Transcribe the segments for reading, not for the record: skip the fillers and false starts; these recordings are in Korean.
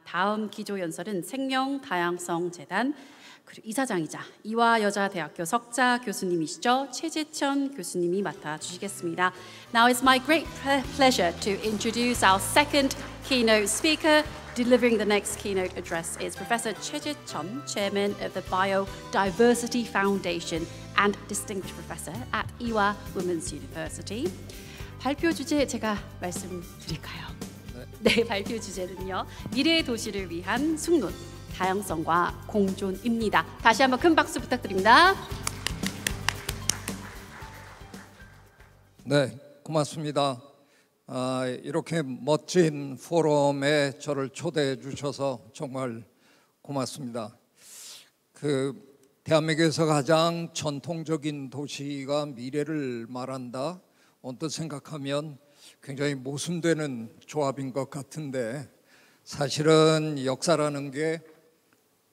다음 기조연설은 생명다양성재단 그리고 이사장이자 이화여자대학교 석자 교수님이시죠. 최재천 교수님이 맡아주시겠습니다. Now it's my great pleasure to introduce our second keynote speaker. Delivering the next keynote address is Professor Choi Jae-chun, Chairman of the Biodiversity Foundation and Distinguished Professor at Ewha Women's University. 발표 주제 제가 말씀드릴까요? 네, 발표 주제는요. 미래의 도시를 위한 숙론, 다양성과 공존입니다. 다시 한번 큰 박수 부탁드립니다. 네, 고맙습니다. 이렇게 멋진 포럼에 저를 초대해 주셔서 정말 고맙습니다. 대한민국에서 가장 전통적인 도시가 미래를 말한다. 언뜻 생각하면 굉장히 모순되는 조합인 것 같은데 사실은 역사라는 게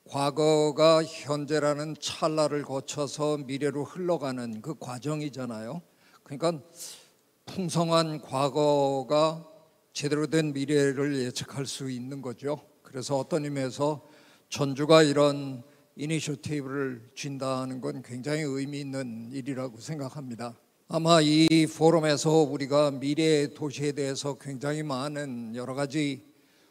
과거가 현재라는 찰나를 거쳐서 미래로 흘러가는 그 과정이잖아요. 그러니까 풍성한 과거가 제대로 된 미래를 예측할 수 있는 거죠. 그래서 어떤 의미에서 전주가 이런 이니셔티브를 쥔다는 건 굉장히 의미 있는 일이라고 생각합니다. 아마 이 포럼에서 우리가 미래의 도시에 대해서 굉장히 많은 여러 가지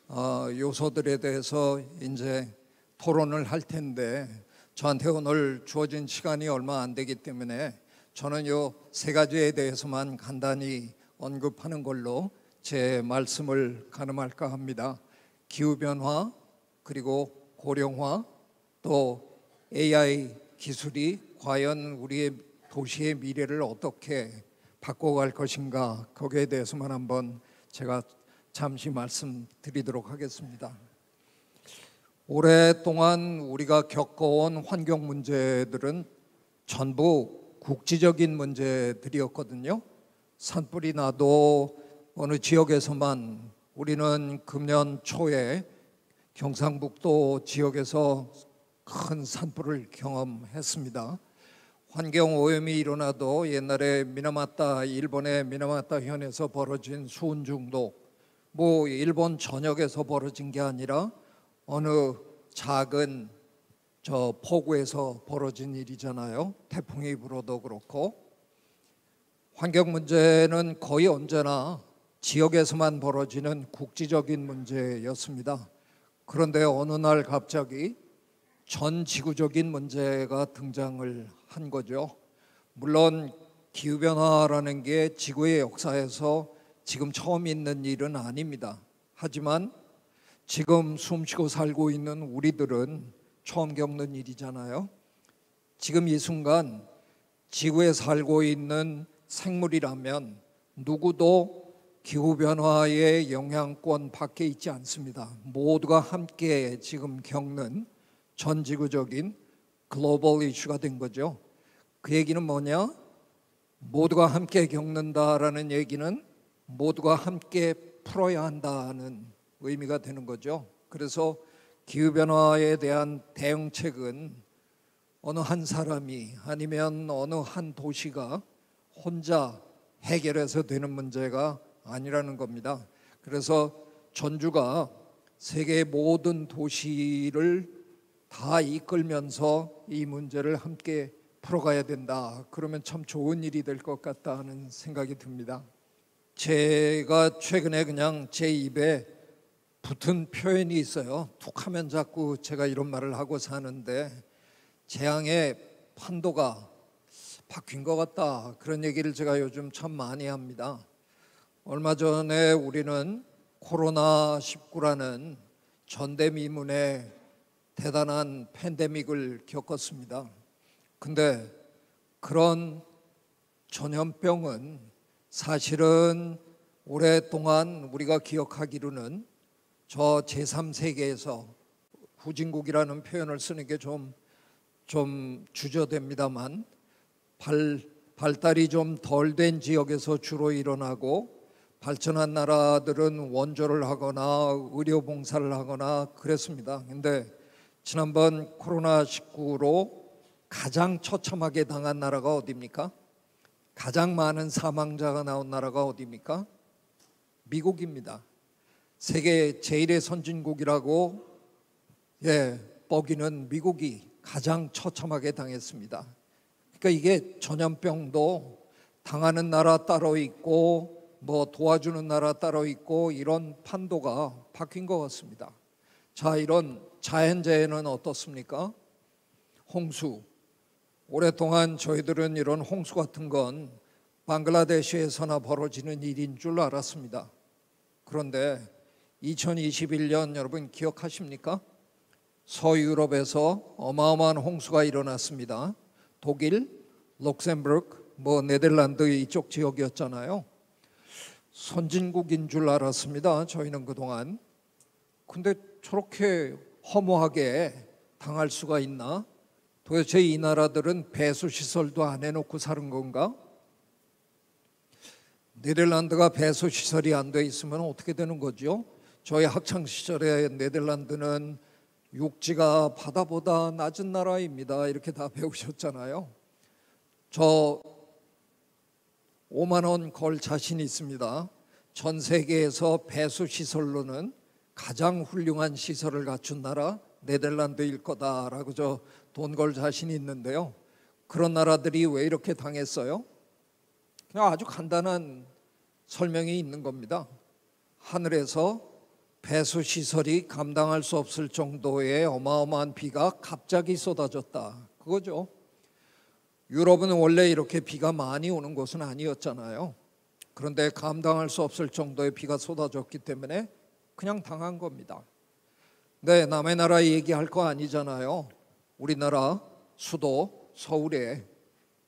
요소들에 대해서 이제 토론을 할 텐데 저한테 오늘 주어진 시간이 얼마 안 되기 때문에 저는 요 세 가지에 대해서만 간단히 언급하는 걸로 제 말씀을 가름할까 합니다. 기후변화, 그리고 고령화, 또 AI 기술이 과연 우리의 도시의 미래를 어떻게 바꿔갈 것인가, 거기에 대해서만 한번 제가 잠시 말씀드리도록 하겠습니다. 오랫동안 우리가 겪어온 환경 문제들은 전부 국지적인 문제들이었거든요. 산불이 나도 어느 지역에서만, 우리는 금년 초에 경상북도 지역에서 큰 산불을 경험했습니다. 환경오염이 일어나도 옛날에 일본의 미나마타 현에서 벌어진 수은 중독, 일본 전역에서 벌어진 게 아니라 어느 작은 포구에서 벌어진 일이잖아요. 태풍이 불어도 그렇고. 환경 문제는 거의 언제나 지역에서만 벌어지는 국지적인 문제였습니다. 그런데 어느 날 갑자기 전 지구적인 문제가 등장을 한 거죠. 물론 기후변화라는 게 지구의 역사에서 지금 처음 있는 일은 아닙니다. 하지만 지금 숨쉬고 살고 있는 우리들은 처음 겪는 일이잖아요. 지금 이 순간 지구에 살고 있는 생물이라면 누구도 기후변화의 영향권 밖에 있지 않습니다. 모두가 함께 지금 겪는 전지구적인 글로벌 이슈가 된 거죠. 그 얘기는 뭐냐? 모두가 함께 겪는다라는 얘기는 모두가 함께 풀어야 한다는 의미가 되는 거죠. 그래서 기후변화에 대한 대응책은 어느 한 사람이 아니면 어느 한 도시가 혼자 해결해서 되는 문제가 아니라는 겁니다. 그래서 전주가 세계의 모든 도시를 다 이끌면서 이 문제를 함께 풀어가야 된다. 그러면 참 좋은 일이 될 것 같다는 생각이 듭니다. 제가 최근에 그냥 제 입에 붙은 표현이 있어요. 툭 하면 자꾸 제가 이런 말을 하고 사는데, 재앙의 판도가 바뀐 것 같다, 그런 얘기를 제가 요즘 참 많이 합니다. 얼마 전에 우리는 코로나19라는 전대미문의 대단한 팬데믹을 겪었습니다. 근데 그런 전염병은 사실은 오랫동안 우리가 기억하기로는 저 제3세계에서, 후진국이라는 표현을 쓰는 게 좀 주저됩니다만, 발달이 좀 덜 된 지역에서 주로 일어나고, 발전한 나라들은 원조를 하거나 의료 봉사를 하거나 그랬습니다. 근데 지난번 코로나19로 가장 처참하게 당한 나라가 어디입니까? 가장 많은 사망자가 나온 나라가 어디입니까? 미국입니다. 세계 제1의 선진국이라고 뻐기는 미국이 가장 처참하게 당했습니다. 그러니까 이게 전염병도 당하는 나라 따로 있고 뭐 도와주는 나라 따로 있고 이런 판도가 바뀐 것 같습니다. 자, 이런 자연재해는 어떻습니까? 홍수. 오랫동안 저희들은 이런 홍수 같은 건 방글라데시에서나 벌어지는 일인 줄 알았습니다. 그런데 2021년 여러분 기억하십니까? 서유럽에서 어마어마한 홍수가 일어났습니다. 독일, 룩셈부르크, 네덜란드 이쪽 지역이었잖아요. 선진국인 줄 알았습니다. 저희는 그동안. 근데 저렇게 허무하게 당할 수가 있나? 도대체 이 나라들은 배수시설도 안 해놓고 사는 건가? 네덜란드가 배수시설이 안 돼 있으면 어떻게 되는 거죠? 저희 학창시절에 네덜란드는 육지가 바다보다 낮은 나라입니다. 이렇게 다 배우셨잖아요. 저 5만 원 걸 자신 있습니다. 전 세계에서 배수시설로는 가장 훌륭한 시설을 갖춘 나라 네덜란드일 거다라고 저 돈 걸 자신이 있는데요. 그런 나라들이 왜 이렇게 당했어요? 그냥 아주 간단한 설명이 있는 겁니다. 하늘에서 배수시설이 감당할 수 없을 정도의 어마어마한 비가 갑자기 쏟아졌다. 그거죠. 유럽은 원래 이렇게 비가 많이 오는 곳은 아니었잖아요. 그런데 감당할 수 없을 정도의 비가 쏟아졌기 때문에 그냥 당한 겁니다. 네, 남의 나라 얘기할 거 아니잖아요. 우리나라 수도 서울에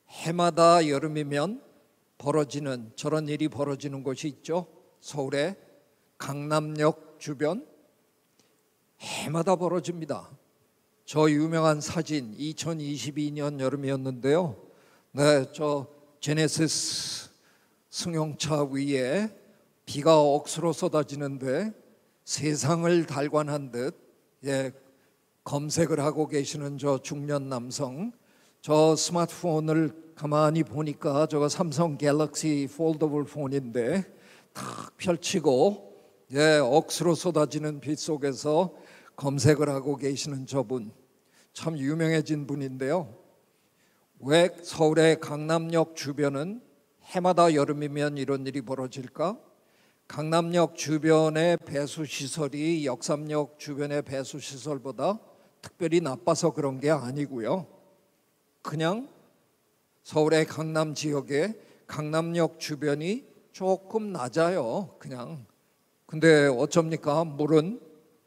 해마다 여름이면 벌어지는 저런 일이 벌어지는 곳이 있죠. 서울의 강남역 주변 해마다 벌어집니다. 저 유명한 사진 2022년 여름이었는데요. 네, 저 제네시스 승용차 위에 비가 억수로 쏟아지는데 세상을 달관한 듯 검색을 하고 계시는 저 중년 남성, 저 스마트폰을 가만히 보니까 저거 삼성 갤럭시 폴더블 폰인데 탁 펼치고 억수로 쏟아지는 빛 속에서 검색을 하고 계시는 저분, 참 유명해진 분인데요. 왜 서울의 강남역 주변은 해마다 여름이면 이런 일이 벌어질까? 강남역 주변의 배수시설이 역삼역 주변의 배수시설보다 특별히 나빠서 그런 게 아니고요. 그냥 서울의 강남 지역의 강남역 주변이 조금 낮아요. 그냥. 근데 어쩝니까? 물은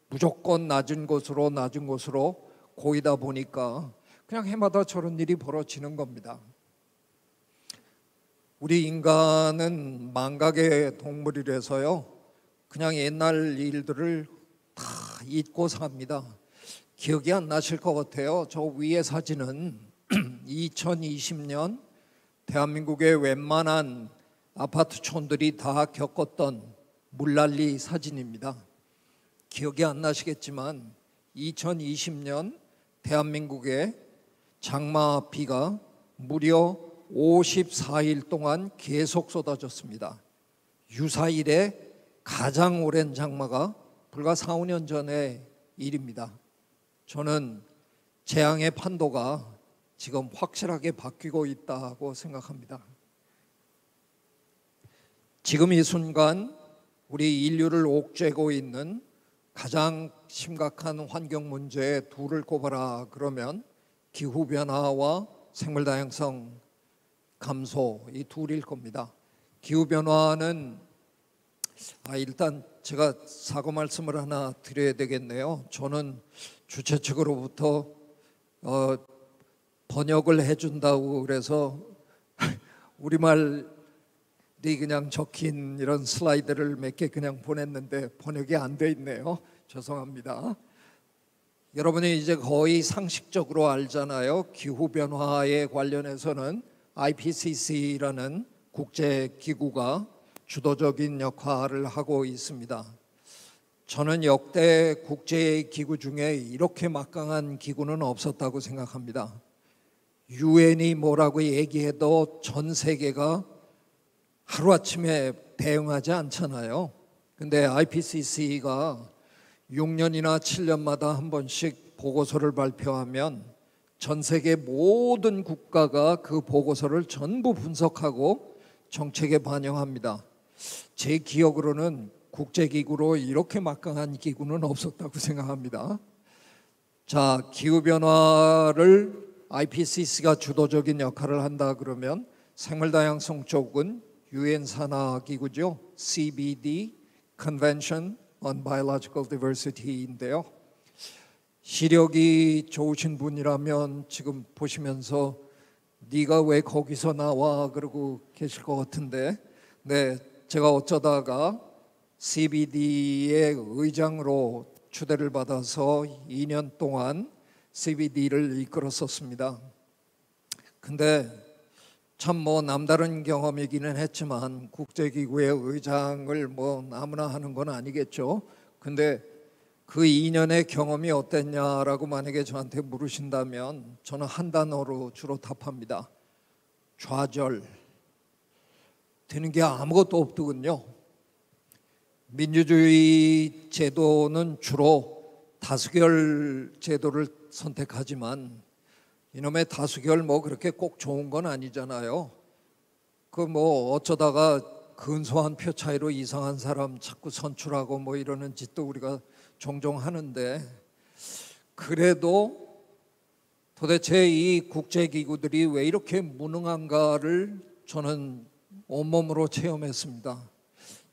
무조건 낮은 곳으로 고이다 보니까 그냥 해마다 저런 일이 벌어지는 겁니다. 우리 인간은 망각의 동물이라서요. 그냥 옛날 일들을 다 잊고 삽니다. 기억이 안 나실 것 같아요. 저 위에 사진은 2020년 대한민국의 웬만한 아파트촌들이 다 겪었던 물난리 사진입니다. 기억이 안 나시겠지만 2020년 대한민국의 장마비가 무려 54일 동안 계속 쏟아졌습니다. 유사일에 가장 오랜 장마가 불과 4, 5년 전의 일입니다. 저는 재앙의 판도가 지금 확실하게 바뀌고 있다고 생각합니다. 지금 이 순간 우리 인류를 옥죄고 있는 가장 심각한 환경 문제에 둘을 꼽아라 그러면 기후변화와 생물다양성 감소, 이 둘일 겁니다. 기후변화는 일단 제가 사과 말씀을 하나 드려야 되겠네요. 저는 주최 측으로부터 번역을 해준다고 그래서 우리말이 그냥 적힌 이런 슬라이드를 몇 개 그냥 보냈는데 번역이 안 돼 있네요. 죄송합니다. 여러분이 이제 거의 상식적으로 알잖아요. 기후변화에 관련해서는 IPCC라는 국제기구가 주도적인 역할을 하고 있습니다. 저는 역대 국제기구 중에 이렇게 막강한 기구는 없었다고 생각합니다. 유엔이 뭐라고 얘기해도 전 세계가 하루아침에 대응하지 않잖아요. 근데 IPCC가 6년이나 7년마다 한 번씩 보고서를 발표하면 전 세계 모든 국가가 그 보고서를 전부 분석하고 정책에 반영합니다. 제 기억으로는 국제기구로 이렇게 막강한 기구는 없었다고 생각합니다. 자, 기후변화를 IPCC가 주도적인 역할을 한다 그러면 생물다양성 쪽은 UN 산하기구죠. CBD, Convention on Biological Diversity인데요. 시력이 좋으신 분이라면 지금 보시면서 네가 왜 거기서 나와 그러고 계실 것 같은데, 네, 제가 어쩌다가 CBD의 의장으로 추대를 받아서 2년 동안 CBD를 이끌었었습니다. 근데 참 뭐 남다른 경험이기는 했지만 국제기구의 의장을 뭐 아무나 하는 건 아니겠죠. 근데 그 2년의 경험이 어땠냐라고 만약에 저한테 물으신다면 저는 한 단어로 주로 답합니다. 좌절. 되는 게 아무것도 없더군요. 민주주의 제도는 주로 다수결 제도를 선택하지만 이놈의 다수결 뭐 그렇게 꼭 좋은 건 아니잖아요. 그 뭐 어쩌다가 근소한 표 차이로 이상한 사람 자꾸 선출하고 뭐 이러는 짓도 우리가 종종 하는데, 그래도 도대체 이 국제기구들이 왜 이렇게 무능한가를 저는 온몸으로 체험했습니다.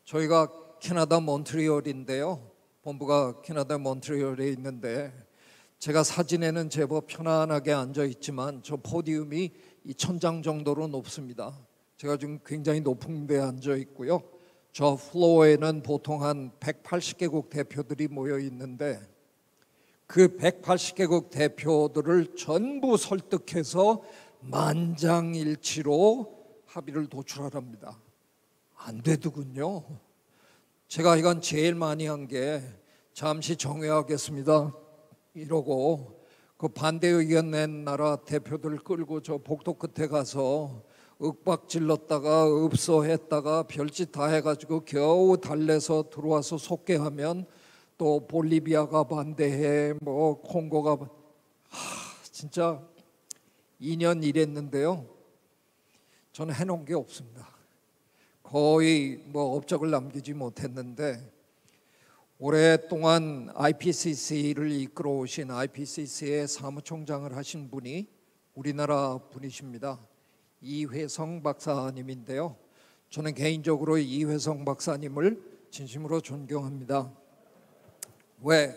저희가 캐나다 몬트리올인데요. 본부가 캐나다 몬트리올에 있는데 제가 사진에는 제법 편안하게 앉아 있지만 저 포디움이 이 천장 정도로 높습니다. 제가 지금 굉장히 높은 데 앉아 있고요. 저 플로어에는 보통 한 180개국 대표들이 모여 있는데 그 180개국 대표들을 전부 설득해서 만장일치로 합의를 도출하랍니다. 안 되더군요. 제가 이건 제일 많이 한 게 잠시 정회하겠습니다 이러고 그 반대 의견 낸 나라 대표들 끌고 저 복도 끝에 가서 윽박질렀다가 읍소했다가 별짓 다 해가지고 겨우 달래서 들어와서 속개하면 또 볼리비아가 반대해 뭐 콩고가 진짜 2년 일했는데요. 저는 해놓은 게 없습니다. 거의 뭐 업적을 남기지 못했는데 오랫동안 IPCC를 이끌어 오신 IPCC의 사무총장을 하신 분이 우리나라 분이십니다. 이회성 박사님인데요. 저는 개인적으로 이회성 박사님을 진심으로 존경합니다. 왜?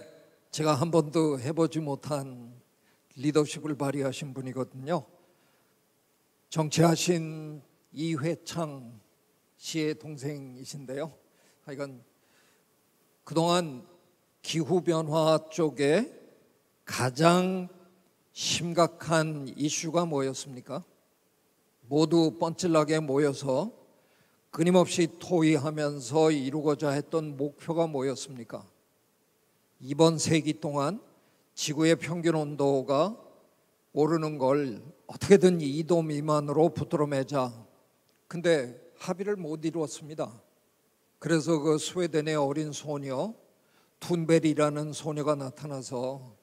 제가 한 번도 해보지 못한 리더십을 발휘하신 분이거든요. 정치하신 이회창 씨의 동생이신데요. 하여간 그동안 기후변화 쪽에 가장 심각한 이슈가 뭐였습니까? 모두 뻔질나게 모여서 끊임없이 토의하면서 이루고자 했던 목표가 뭐였습니까? 이번 세기 동안 지구의 평균 온도가 오르는 걸 어떻게든 2도 미만으로 붙들어매자. 근데 합의를 못 이루었습니다. 그래서 그 스웨덴의 어린 소녀 툰베리라는 소녀가 나타나서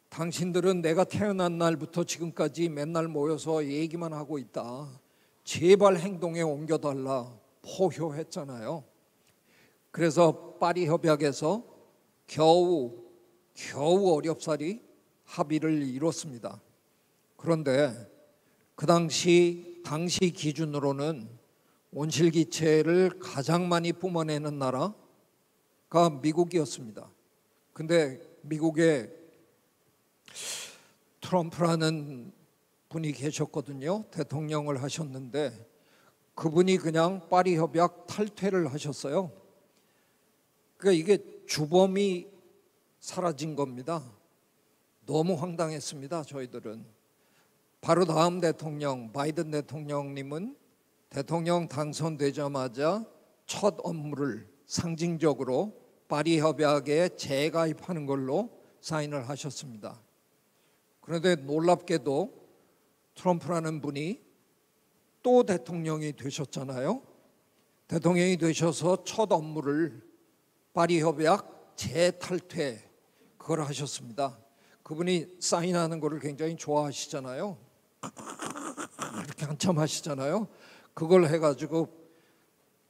당신들은 내가 태어난 날부터 지금까지 맨날 모여서 얘기만 하고 있다. 제발 행동에 옮겨달라 포효했잖아요. 그래서 파리 협약에서 겨우 어렵사리 합의를 이뤘습니다. 그런데 그 당시 기준으로는 온실기체를 가장 많이 뿜어내는 나라가 미국이었습니다. 근데 미국에 트럼프라는 분이 계셨거든요. 대통령을 하셨는데 그분이 그냥 파리 협약 탈퇴를 하셨어요. 그러니까 이게 주범이 사라진 겁니다. 너무 황당했습니다. 저희들은. 바로 다음 대통령 바이든 대통령님은 대통령 당선되자마자 첫 업무를 상징적으로 파리 협약에 재가입하는 걸로 사인을 하셨습니다. 그런데 놀랍게도 트럼프라는 분이 또 대통령이 되셨잖아요. 대통령이 되셔서 첫 업무를 파리 협약 재탈퇴 그걸 하셨습니다. 그분이 사인하는 거를 굉장히 좋아하시잖아요. 이렇게 한참 하시잖아요. 그걸 해가지고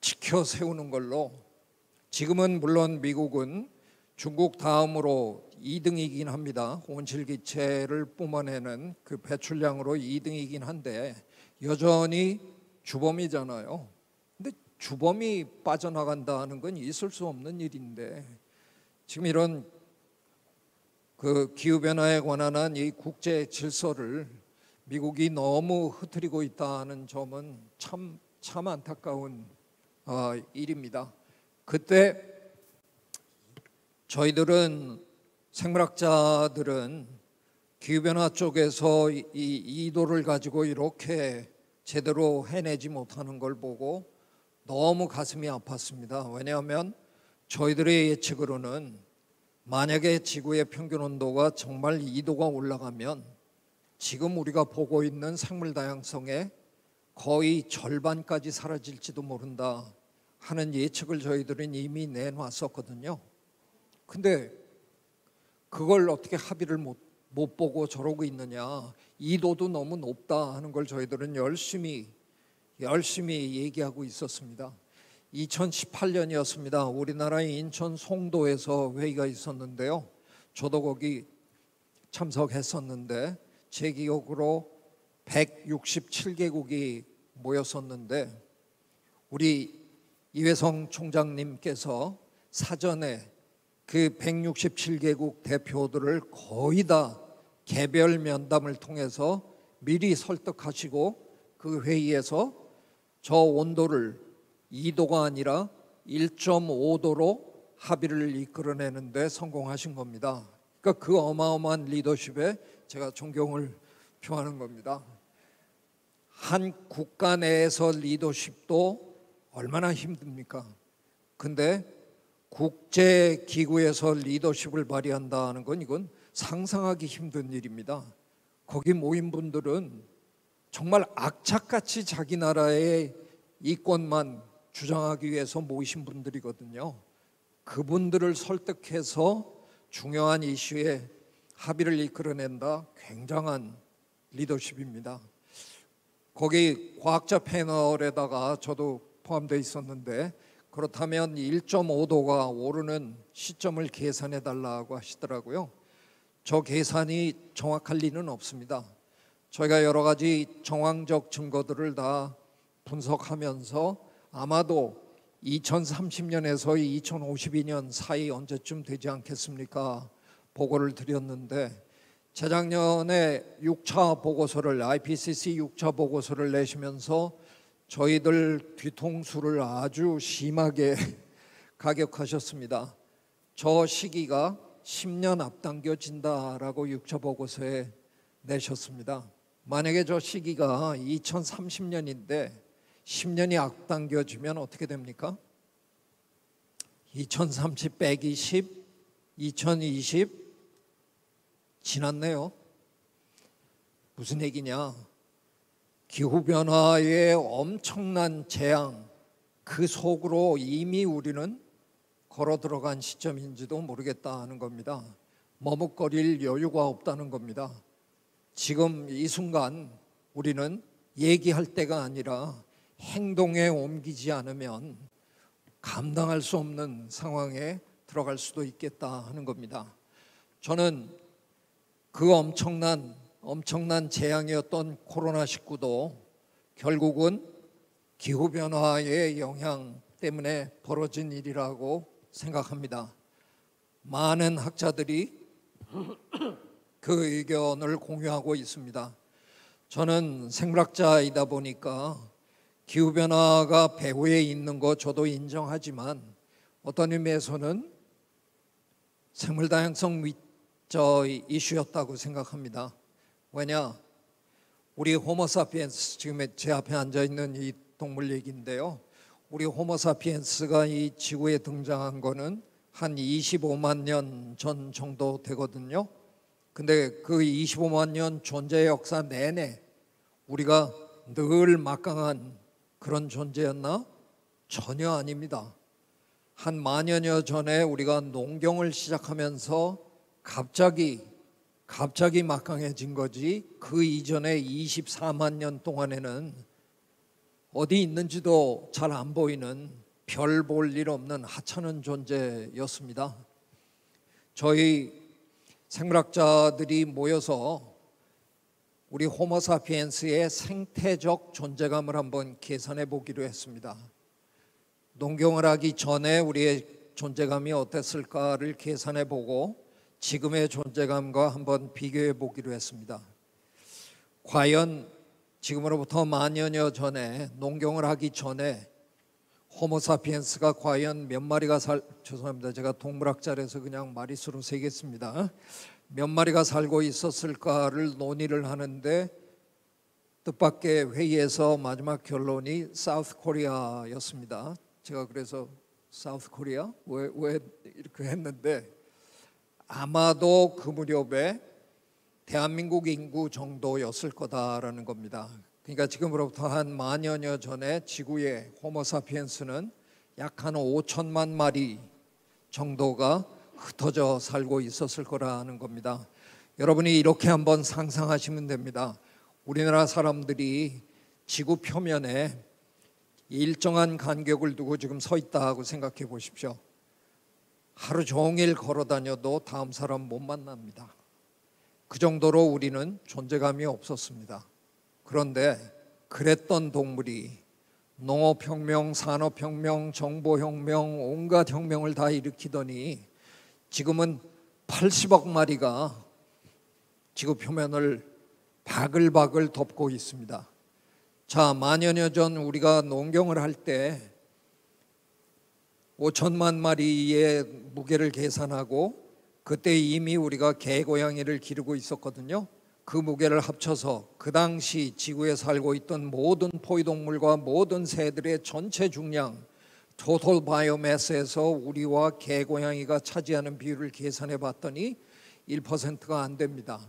지켜 세우는 걸로 지금은 물론 미국은 중국 다음으로 2등이긴 합니다. 온실기체를 뿜어내는 그 배출량으로 2등이긴 한데 여전히 주범이잖아요. 근데 주범이 빠져나간다는 건 있을 수 없는 일인데 지금 이런 그 기후변화에 관한 이 국제 질서를 미국이 너무 흐트리고 있다는 점은 참 안타까운 일입니다. 그때 저희들은 생물학자들은 기후변화 쪽에서 이 이도를 가지고 이렇게 제대로 해내지 못하는 걸 보고 너무 가슴이 아팠습니다. 왜냐하면 저희들의 예측으로는 만약에 지구의 평균 온도가 정말 2도가 올라가면 지금 우리가 보고 있는 생물 다양성의 거의 절반까지 사라질지도 모른다 하는 예측을 저희들은 이미 내놨었거든요. 근데 그걸 어떻게 합의를 못 보고 저러고 있느냐, 2도도 너무 높다 하는 걸 저희들은 열심히 얘기하고 있었습니다. 2018년이었습니다. 우리나라의 인천 송도에서 회의가 있었는데요. 저도 거기 참석했었는데 제 기억으로 167개국이 모였었는데 우리 이회성 총장님께서 사전에 그 167개국 대표들을 거의 다 개별 면담을 통해서 미리 설득하시고 그 회의에서 저 온도를 2도가 아니라 1.5도로 합의를 이끌어내는데 성공하신 겁니다. 그러니까 그 어마어마한 리더십에 제가 존경을 표하는 겁니다. 한 국가 내에서 리더십도 얼마나 힘듭니까? 근데 국제기구에서 리더십을 발휘한다는 건 이건 상상하기 힘든 일입니다. 거기 모인 분들은 정말 악착같이 자기 나라의 이권만 주장하기 위해서 모이신 분들이거든요. 그분들을 설득해서 중요한 이슈에 합의를 이끌어낸다. 굉장한 리더십입니다. 거기 과학자 패널에다가 저도 포함되어 있었는데 그렇다면 1.5도가 오르는 시점을 계산해 달라고 하시더라고요. 저 계산이 정확할 리는 없습니다. 저희가 여러 가지 정황적 증거들을 다 분석하면서 아마도 2030년에서 2052년 사이 언제쯤 되지 않겠습니까? 보고를 드렸는데 재작년에 6차 보고서를 IPCC 6차 보고서를 내시면서 저희들 뒤통수를 아주 심하게 가격하셨습니다. 저 시기가 10년 앞당겨진다라고 6차 보고서에 내셨습니다. 만약에 저 시기가 2030년인데 10년이 앞당겨지면 어떻게 됩니까? 2030 빼기 10, 2020 지났네요. 무슨 얘기냐? 기후변화의 엄청난 재앙 그 속으로 이미 우리는 걸어 들어간 시점인지도 모르겠다는 겁니다. 머뭇거릴 여유가 없다는 겁니다. 지금 이 순간 우리는 얘기할 때가 아니라 행동에 옮기지 않으면 감당할 수 없는 상황에 들어갈 수도 있겠다 하는 겁니다. 저는 그 엄청난 재앙이었던 코로나19도 결국은 기후변화의 영향 때문에 벌어진 일이라고 생각합니다. 많은 학자들이 그 의견을 공유하고 있습니다. 저는 생물학자이다 보니까 기후변화가 배후에 있는 거 저도 인정하지만 어떤 의미에서는 생물다양성 이슈였다고 생각합니다. 왜냐? 우리 호모사피엔스, 지금 제 앞에 앉아있는 이 동물 얘기인데요. 우리 호모사피엔스가 이 지구에 등장한 거는 한 25만 년 전 정도 되거든요. 근데 그 25만 년 존재 역사 내내 우리가 늘 막강한 그런 존재였나? 전혀 아닙니다. 한 만여년 전에 우리가 농경을 시작하면서 갑자기 막강해진 거지, 그 이전에 24만 년 동안에는 어디 있는지도 잘 안 보이는 별 볼 일 없는 하찮은 존재였습니다. 저희 생물학자들이 모여서 우리 호모사피엔스의 생태적 존재감을 한번 계산해 보기로 했습니다. 농경을 하기 전에 우리의 존재감이 어땠을까를 계산해 보고 지금의 존재감과 한번 비교해 보기로 했습니다. 과연 지금으로부터 만여년 전에, 농경을 하기 전에 호모사피엔스가 과연 몇 마리가 죄송합니다. 제가 동물학자라서 그냥 마리수로 세겠습니다. 몇 마리가 살고 있었을까를 논의를 하는데 뜻밖의 회의에서 마지막 결론이 사우스 코리아였습니다. 제가 그래서 사우스 코리아? 왜 이렇게 했는데, 아마도 그 무렵에 대한민국 인구 정도였을 거다라는 겁니다. 그러니까 지금으로부터 한 만여년 전에 지구의 호모사피엔스는 약 한 5천만 마리 정도가 흩어져 살고 있었을 거라는 겁니다. 여러분이 이렇게 한번 상상하시면 됩니다. 우리나라 사람들이 지구 표면에 일정한 간격을 두고 지금 서 있다 하고 생각해 보십시오. 하루 종일 걸어 다녀도 다음 사람 못 만납니다. 그 정도로 우리는 존재감이 없었습니다. 그런데 그랬던 동물이 농업혁명, 산업혁명, 정보혁명, 온갖 혁명을 다 일으키더니 지금은 80억 마리가 지구 표면을 바글바글 덮고 있습니다. 자, 만여년 전 우리가 농경을 할 때 5천만 마리의 무게를 계산하고 그때 이미 우리가 개고양이를 기르고 있었거든요. 그 무게를 합쳐서 그 당시 지구에 살고 있던 모든 포유동물과 모든 새들의 전체 중량, 토탈 바이오매스에서 우리와 개고양이가 차지하는 비율을 계산해 봤더니 1%가 안 됩니다.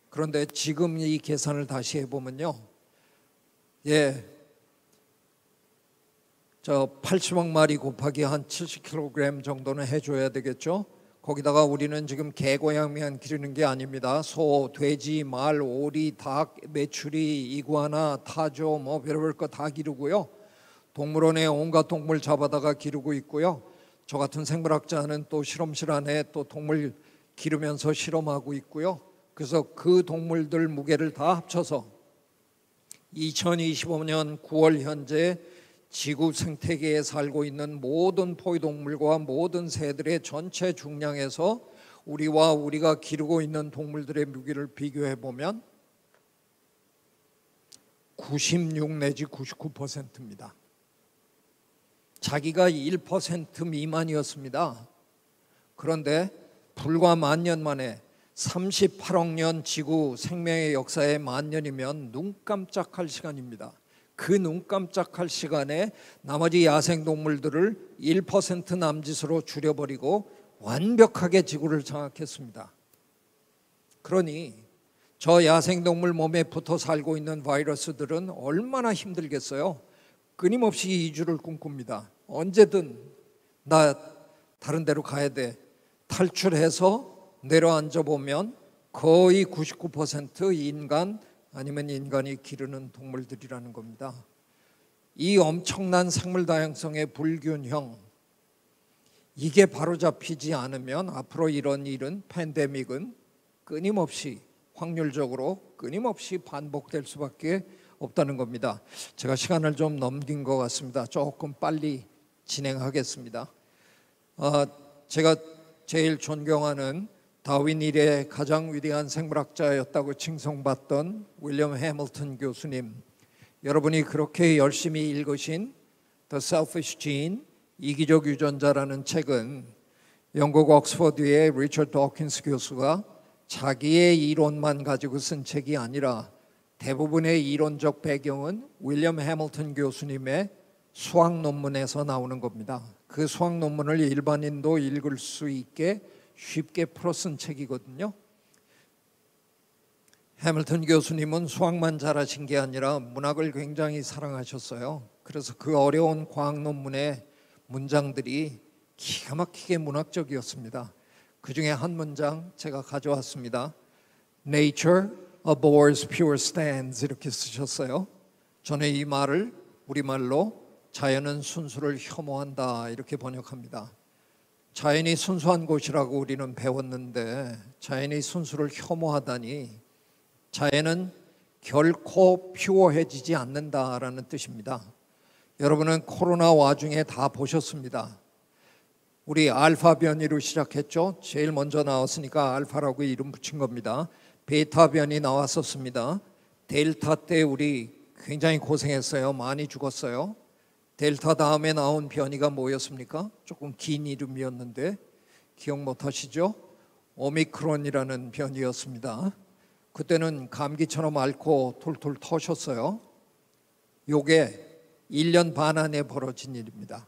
그런데 지금 이 계산을 다시 해보면요, 저 80억 마리 곱하기 한 70kg 정도는 해줘야 되겠죠. 거기다가 우리는 지금 개고양이만 기르는 게 아닙니다. 소, 돼지, 말, 오리, 닭, 메추리, 이구아나, 타조, 뭐 별별 거 다 기르고요. 동물원에 온갖 동물 잡아다가 기르고 있고요. 저 같은 생물학자는 또 실험실 안에 또 동물 기르면서 실험하고 있고요. 그래서 그 동물들 무게를 다 합쳐서 2025년 9월 현재 지구 생태계에 살고 있는 모든 포유동물과 모든 새들의 전체 중량에서 우리와 우리가 기르고 있는 동물들의 무게를 비교해 보면 96 내지 99%입니다. 자기가 1% 미만이었습니다. 그런데 불과 만년 만에 38억 년 지구 생명의 역사의 만년이면 눈 깜짝할 시간입니다. 그 눈 깜짝할 시간에 나머지 야생동물들을 1% 남짓으로 줄여버리고 완벽하게 지구를 장악했습니다. 그러니 저 야생동물 몸에 붙어 살고 있는 바이러스들은 얼마나 힘들겠어요. 끊임없이 이주를 꿈꿉니다. 언제든 나 다른 데로 가야 돼. 탈출해서 내려앉아 보면 거의 99% 인간 아니면 인간이 기르는 동물들이라는 겁니다. 이 엄청난 생물 다양성의 불균형, 이게 바로잡히지 않으면 앞으로 이런 일은, 팬데믹은 끊임없이, 확률적으로 끊임없이 반복될 수밖에 없다는 겁니다. 제가 시간을 좀 넘긴 것 같습니다. 조금 빨리 진행하겠습니다. 제가 제일 존경하는 다윈 이래 가장 위대한 생물학자였다고 칭송받던 윌리엄 해밀턴 교수님, 여러분이 그렇게 열심히 읽으신 The Selfish Gene, 이기적 유전자라는 책은 영국 옥스퍼드의 리처드 도킨스 교수가 자기의 이론만 가지고 쓴 책이 아니라 대부분의 이론적 배경은 윌리엄 해밀턴 교수님의 수학 논문에서 나오는 겁니다. 그 수학 논문을 일반인도 읽을 수 있게 쉽게 풀어 쓴 책이거든요. 해밀턴 교수님은 수학만 잘하신 게 아니라 문학을 굉장히 사랑하셨어요. 그래서 그 어려운 과학 논문에 문장들이 기가 막히게 문학적이었습니다. 그 중에 한 문장 제가 가져왔습니다. Nature abhors pure stands 이렇게 쓰셨어요. 저는 이 말을 우리말로 자연은 순수를 혐오한다 이렇게 번역합니다. 자연이 순수한 곳이라고 우리는 배웠는데 자연이 순수를 혐오하다니 자연은 결코 퓨어해지지 않는다라는 뜻입니다. 여러분은 코로나 와중에 다 보셨습니다. 우리 알파 변이로 시작했죠. 제일 먼저 나왔으니까 알파라고 이름 붙인 겁니다. 베타 변이 나왔었습니다. 델타 때 우리 굉장히 고생했어요. 많이 죽었어요. 델타 다음에 나온 변이가 뭐였습니까? 조금 긴 이름이었는데 기억 못 하시죠? 오미크론이라는 변이였습니다. 그때는 감기처럼 앓고 툴툴 터셨어요. 요게 1년 반 안에 벌어진 일입니다.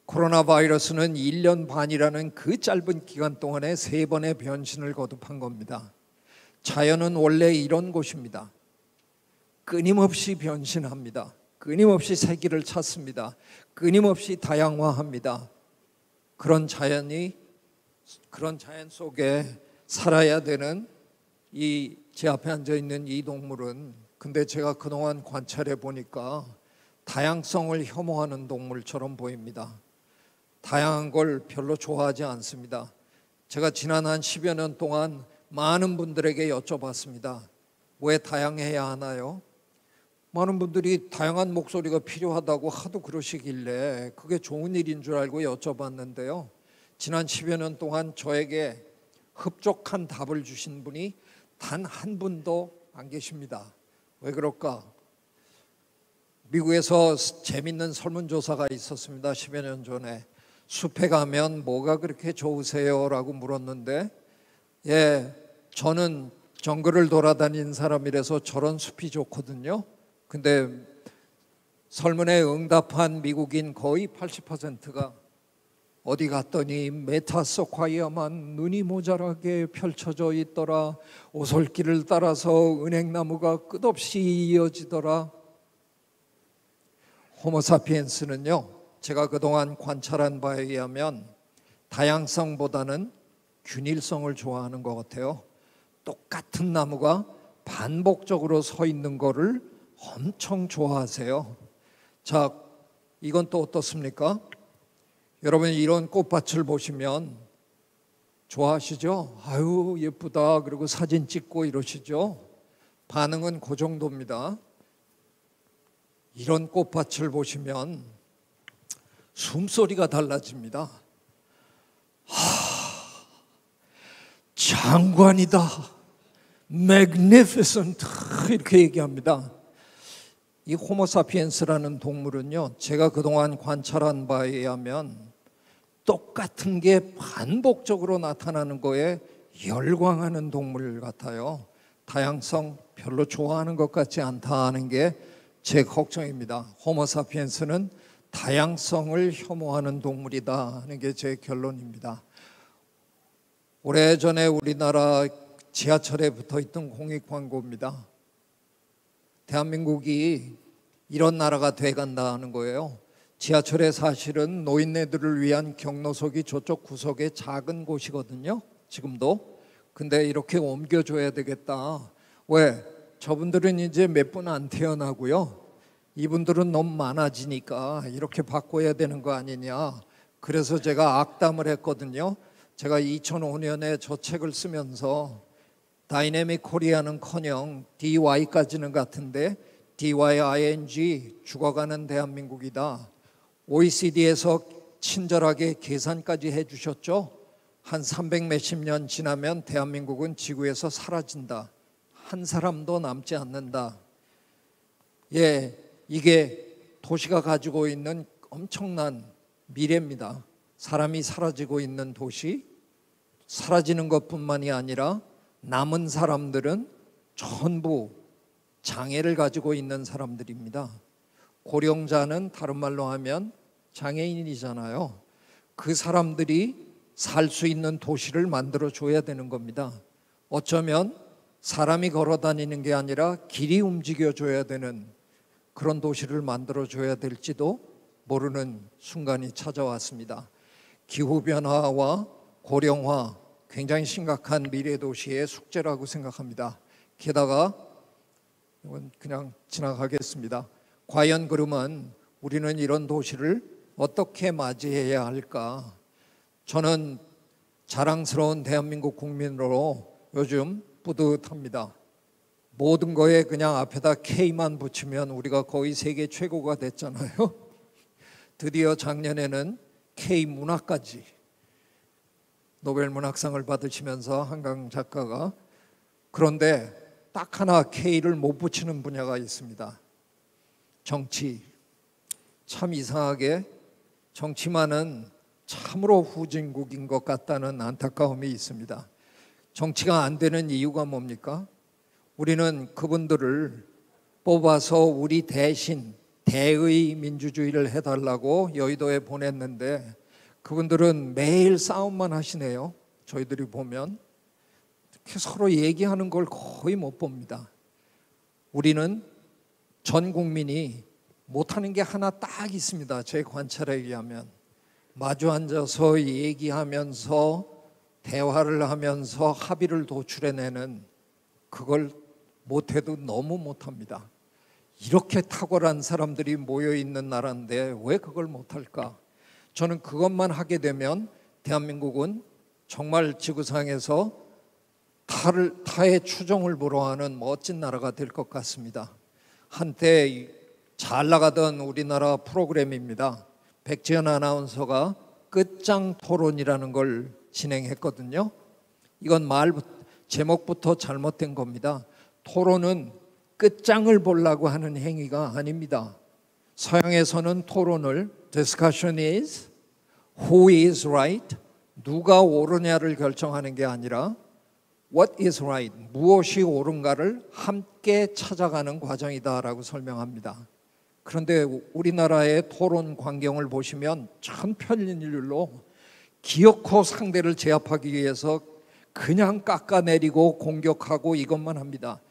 코로나 바이러스는 1년 반이라는 그 짧은 기간 동안에 3번의 변신을 거듭한 겁니다. 자연은 원래 이런 곳입니다. 끊임없이 변신합니다. 끊임없이 새길을 찾습니다. 끊임없이 다양화합니다. 그런 자연 속에 살아야 되는 이 제 앞에 앉아 있는 이 동물은 근데 제가 그동안 관찰해 보니까 다양성을 혐오하는 동물처럼 보입니다. 다양한 걸 별로 좋아하지 않습니다. 제가 지난 한 10여 년 동안 많은 분들에게 여쭤봤습니다. 왜 다양해야 하나요? 많은 분들이 다양한 목소리가 필요하다고 하도 그러시길래 그게 좋은 일인 줄 알고 여쭤봤는데요. 지난 10여 년 동안 저에게 흡족한 답을 주신 분이 단 한 분도 안 계십니다. 왜 그럴까? 미국에서 재밌는 설문조사가 있었습니다. 10여 년 전에. 숲에 가면 뭐가 그렇게 좋으세요? 라고 물었는데 저는 정글을 돌아다니는 사람이라서 저런 숲이 좋거든요. 근데 설문에 응답한 미국인 거의 80%가 어디 갔더니 메타소콰이아만 눈이 모자라게 펼쳐져 있더라. 오솔길을 따라서 은행나무가 끝없이 이어지더라. 호모사피엔스는요, 제가 그동안 관찰한 바에 의하면 다양성보다는 균일성을 좋아하는 것 같아요. 똑같은 나무가 반복적으로 서 있는 거를 엄청 좋아하세요. 자, 이건 또 어떻습니까? 여러분 이런 꽃밭을 보시면 좋아하시죠? 아유 예쁘다 그리고 사진 찍고 이러시죠? 반응은 그 정도입니다. 이런 꽃밭을 보시면 숨소리가 달라집니다. 장관이다. magnificent 이렇게 얘기합니다. 이 호모사피엔스라는 동물은요, 제가 그동안 관찰한 바에 의하면 똑같은 게 반복적으로 나타나는 거에 열광하는 동물 같아요. 다양성 별로 좋아하는 것 같지 않다 하는 게 제 걱정입니다. 호모사피엔스는 다양성을 혐오하는 동물이다 하는 게 제 결론입니다. 오래전에 우리나라 지하철에 붙어있던 공익 광고입니다. 대한민국이 이런 나라가 돼간다는 거예요. 지하철에 사실은 노인네들을 위한 경로석이 저쪽 구석에 작은 곳이거든요. 지금도. 근데 이렇게 옮겨줘야 되겠다. 왜? 저분들은 이제 몇 분 안 태어나고요. 이분들은 너무 많아지니까 이렇게 바꿔야 되는 거 아니냐. 그래서 제가 악담을 했거든요. 제가 2005년에 저 책을 쓰면서 다이내믹 코리아는커녕 DY까지는 같은데 DYING 죽어가는 대한민국이다. OECD에서 친절하게 계산까지 해주셨죠. 한 300 몇십 년 지나면 대한민국은 지구에서 사라진다. 한 사람도 남지 않는다. 이게 도시가 가지고 있는 엄청난 미래입니다. 사람이 사라지고 있는 도시, 사라지는 것뿐만이 아니라 남은 사람들은 전부 장애를 가지고 있는 사람들입니다. 고령자는 다른 말로 하면 장애인이잖아요. 그 사람들이 살 수 있는 도시를 만들어 줘야 되는 겁니다. 어쩌면 사람이 걸어 다니는 게 아니라 길이 움직여 줘야 되는 그런 도시를 만들어 줘야 될지도 모르는 순간이 찾아왔습니다. 기후변화와 고령화, 굉장히 심각한 미래 도시의 숙제라고 생각합니다. 게다가 이건 그냥 지나가겠습니다. 과연 그러면 우리는 이런 도시를 어떻게 맞이해야 할까? 저는 자랑스러운 대한민국 국민으로 요즘 뿌듯합니다. 모든 거에 그냥 앞에다 K만 붙이면 우리가 거의 세계 최고가 됐잖아요. 드디어 작년에는 K 문학까지 노벨 문학상을 받으시면서 한강 작가가, 그런데 딱 하나 K를 못 붙이는 분야가 있습니다. 정치. 참 이상하게 정치만은 참으로 후진국인 것 같다는 안타까움이 있습니다. 정치가 안 되는 이유가 뭡니까? 우리는 그분들을 뽑아서 우리 대신 대의 민주주의를 해달라고 여의도에 보냈는데 그분들은 매일 싸움만 하시네요. 저희들이 보면 서로 얘기하는 걸 거의 못 봅니다. 우리는 전 국민이 못하는 게 하나 딱 있습니다. 제 관찰에 의하면 마주 앉아서 얘기하면서 대화를 하면서 합의를 도출해내는, 그걸 못해도 너무 못합니다. 이렇게 탁월한 사람들이 모여있는 나라인데 왜 그걸 못할까? 저는 그것만 하게 되면 대한민국은 정말 지구상에서 타의 추종을 불허하는 멋진 나라가 될 것 같습니다. 한때 잘 나가던 우리나라 프로그램입니다. 백지연 아나운서가 끝장 토론이라는 걸 진행했거든요. 이건 제목부터 잘못된 겁니다. 토론은 끝장을 보려고 하는 행위가 아닙니다. 서양에서는 토론을 discussion is who is right, 누가 옳으냐를 결정하는 게 아니라 what is right, 무엇이 옳은가를 함께 찾아가는 과정이다라고 설명합니다. 그런데 우리나라의 토론 광경을 보시면 천편일률로 기어코 상대를 제압하기 위해서 그냥 깎아내리고 공격하고 이것만 합니다.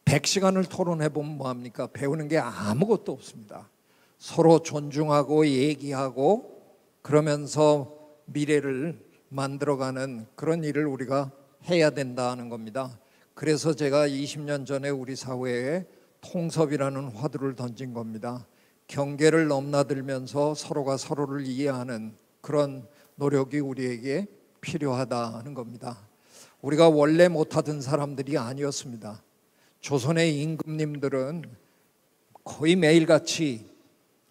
100시간을 토론해보면 뭐합니까? 배우는 게 아무것도 없습니다. 서로 존중하고 얘기하고 그러면서 미래를 만들어가는 그런 일을 우리가 해야 된다는 겁니다. 그래서 제가 20년 전에 우리 사회에 통섭이라는 화두를 던진 겁니다. 경계를 넘나들면서 서로가 서로를 이해하는 그런 노력이 우리에게 필요하다는 겁니다. 우리가 원래 못하던 사람들이 아니었습니다. 조선의 임금님들은 거의 매일같이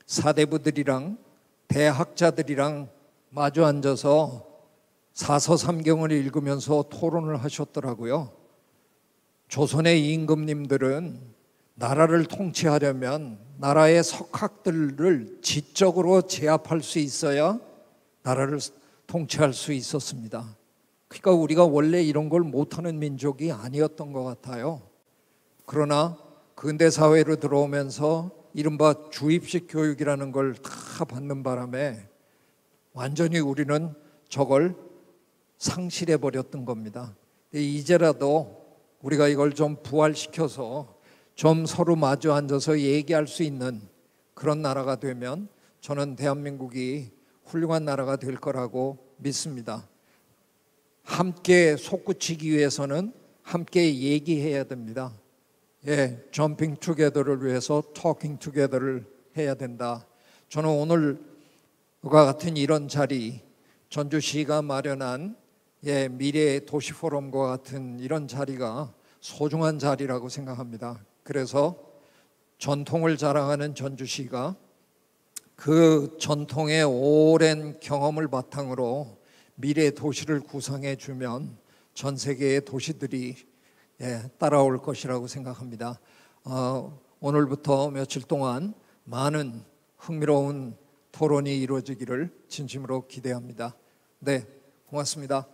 사대부들이랑 대학자들이랑 마주 앉아서 사서삼경을 읽으면서 토론을 하셨더라고요. 조선의 임금님들은 나라를 통치하려면 나라의 석학들을 지적으로 제압할 수 있어야 나라를 통치할 수 있었습니다. 그러니까 우리가 원래 이런 걸 못하는 민족이 아니었던 것 같아요. 그러나 근대 사회로 들어오면서 이른바 주입식 교육이라는 걸 다 받는 바람에 완전히 우리는 저걸 상실해 버렸던 겁니다. 이제라도 우리가 이걸 좀 부활시켜서 좀 서로 마주 앉아서 얘기할 수 있는 그런 나라가 되면 저는 대한민국이 훌륭한 나라가 될 거라고 믿습니다. 함께 솟구치기 위해서는 함께 얘기해야 됩니다. jumping together를 위해서 talking together를 해야 된다. 저는 오늘과 같은 이런 자리, 전주시가 마련한 미래의 도시 포럼과 같은 이런 자리가 소중한 자리라고 생각합니다. 그래서 전통을 자랑하는 전주시가 그 전통의 오랜 경험을 바탕으로 미래의 도시를 구상해 주면 전 세계의 도시들이 따라올 것이라고 생각합니다. 오늘부터 며칠 동안 많은 흥미로운 토론이 이루어지기를 진심으로 기대합니다. 네, 고맙습니다.